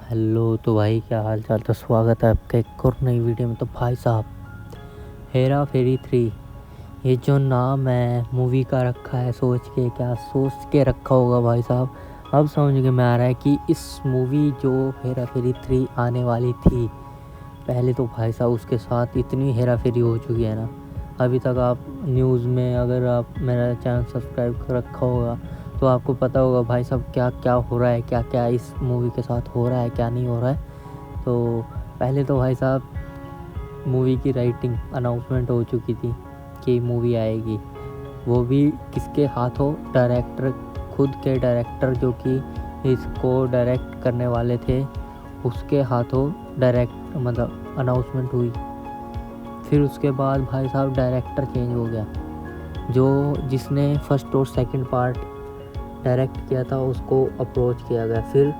Hello. तो भाई क्या हाल चाल। तो स्वागत है आपका एक और नई वीडियो में। तो भाई साहब, हेरा फेरी 3, ये जो नाम है मूवी का रखा है, क्या सोच के रखा होगा भाई साहब। अब समझ में आ रहा है कि इस मूवी जो हेरा फेरी 3 आने वाली थी, पहले तो भाई साहब उसके साथ इतनी हेरा फेरी हो चुकी है ना। अभी तक आप न्यूज़ में, अगर आप मेरा चैनल सब्सक्राइब कर रखा होगा तो आपको पता होगा भाई साहब क्या क्या हो रहा है, क्या क्या इस मूवी के साथ हो रहा है, क्या नहीं हो रहा है। तो पहले तो भाई साहब मूवी की राइटिंग अनाउंसमेंट हो चुकी थी कि मूवी आएगी, वो भी किसके हाथों, डायरेक्टर, खुद के डायरेक्टर जो कि इसको डायरेक्ट करने वाले थे उसके हाथों डायरेक्ट मतलब अनाउंसमेंट हुई। फिर उसके बाद भाई साहब डायरेक्टर चेंज हो गया, जो जिसने फर्स्ट और सेकंड पार्ट डायरेक्ट किया था उसको अप्रोच किया गया। फिर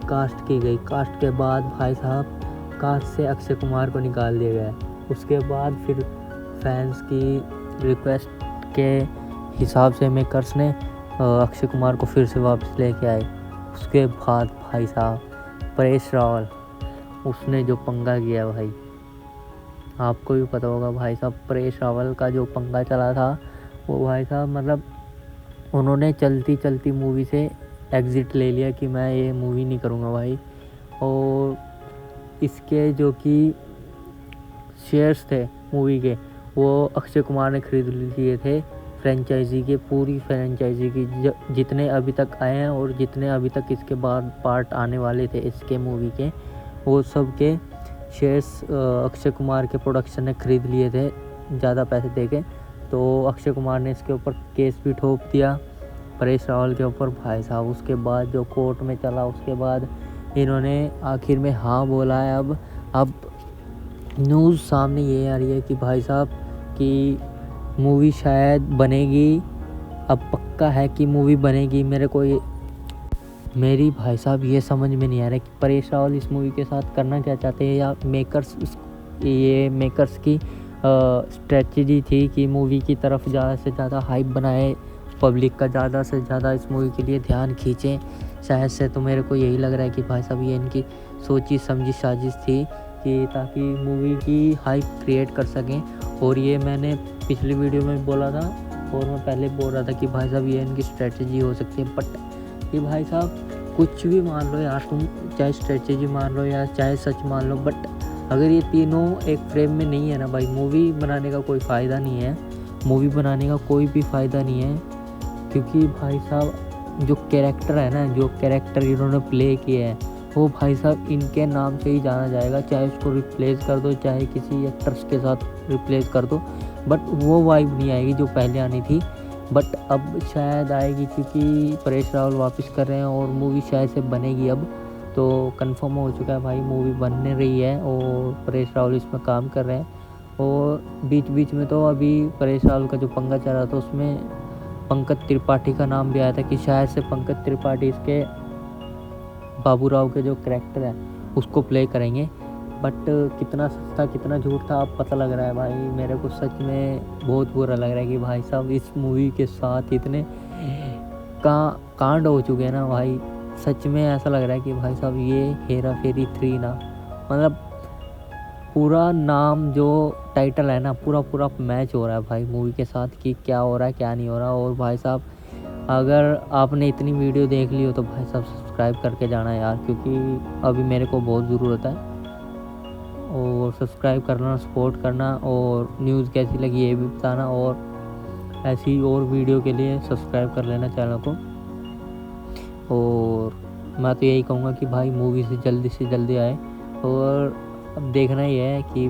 कास्ट की गई। कास्ट के बाद भाई साहब कास्ट से अक्षय कुमार को निकाल दिया गया। उसके बाद फिर फैंस की रिक्वेस्ट के हिसाब से मेकर्स ने अक्षय कुमार को फिर से वापस लेके आए। उसके बाद भाई साहब परेश रावल, उसने जो पंगा किया भाई, आपको भी पता होगा भाई साहब। परेश रावल का जो पंगा चला था वो भाई साहब मतलब उन्होंने चलती चलती मूवी से एग्ज़िट ले लिया कि मैं ये मूवी नहीं करूँगा भाई। और इसके जो कि शेयर्स थे मूवी के, वो अक्षय कुमार ने खरीद लिए थे फ्रेंचाइजी के, पूरी फ्रेंचाइजी की जितने अभी तक आए हैं और जितने अभी तक इसके बाद पार्ट आने वाले थे इसके मूवी के, वो सब के शेयर्स अक्षय कुमार के प्रोडक्शन ने खरीद लिए थे ज़्यादा पैसे देके। तो अक्षय कुमार ने इसके ऊपर केस भी ठोक दिया परेश रावल के ऊपर भाई साहब। उसके बाद जो कोर्ट में चला, उसके बाद इन्होंने आखिर में हाँ बोला है। अब न्यूज़ सामने ये आ रही है कि भाई साहब कि मूवी शायद बनेगी। अब पक्का है कि मूवी बनेगी। मेरी भाई साहब ये समझ में नहीं आ रहा कि परेश रावल इस मूवी के साथ करना क्या चाहते हैं, या मेकर्स की स्ट्रेटजी थी कि मूवी की तरफ ज़्यादा से ज़्यादा हाइप बनाए, पब्लिक का ज़्यादा से ज़्यादा इस मूवी के लिए ध्यान खींचें। शायद से तो मेरे को यही लग रहा है कि भाई साहब ये इनकी सोची समझी साजिश थी कि ताकि मूवी की हाइप क्रिएट कर सकें। और ये मैंने पिछली वीडियो में बोला था और मैं पहले बोल रहा था कि भाई साहब ये इनकी स्ट्रेटजी हो सकती है। बट ये भाई साहब कुछ भी मान लो यार, तुम चाहे स्ट्रेटजी मान लो या चाहे सच मान लो, बट अगर ये तीनों एक फ्रेम में नहीं है ना भाई, मूवी बनाने का कोई फ़ायदा नहीं है। मूवी बनाने का कोई भी फ़ायदा नहीं है, क्योंकि भाई साहब जो कैरेक्टर है ना, जो कैरेक्टर इन्होंने प्ले किए हैं, वो भाई साहब इनके नाम से ही जाना जाएगा। चाहे उसको रिप्लेस कर दो, चाहे किसी एक्टर्स के साथ रिप्लेस कर दो, बट वो वाइब नहीं आएगी जो पहले आनी थी। बट अब शायद आएगी, क्योंकि परेश रावल वापस कर रहे हैं और मूवी शायद से बनेगी। अब तो कंफर्म हो चुका है भाई, मूवी बनने रही है और परेश रावल इसमें काम कर रहे हैं। और बीच बीच में तो अभी परेश रावल का जो पंगा चल रहा था उसमें पंकज त्रिपाठी का नाम भी आया था कि शायद से पंकज त्रिपाठी इसके बाबू राव के जो कैरेक्टर है उसको प्ले करेंगे। बट कितना सच था कितना झूठ था अब पता लग रहा है भाई। मेरे को सच में बहुत बुरा लग रहा है कि भाई साहब इस मूवी के साथ इतने कांड हो चुके हैं ना भाई। सच में ऐसा लग रहा है कि भाई साहब ये हेरा फेरी 3 ना, मतलब पूरा नाम जो टाइटल है ना, पूरा मैच हो रहा है भाई मूवी के साथ कि क्या हो रहा है क्या नहीं हो रहा। और भाई साहब अगर आपने इतनी वीडियो देख ली हो तो भाई साहब सब्सक्राइब करके जाना यार, क्योंकि अभी मेरे को बहुत ज़रूरत है। और सब्सक्राइब करना, सपोर्ट करना, और न्यूज़ कैसी लगी ये भी बताना। और ऐसी और वीडियो के लिए सब्सक्राइब कर लेना चैनल को। और मैं तो यही कहूँगा कि भाई मूवी से जल्दी आए। और अब देखना ही है कि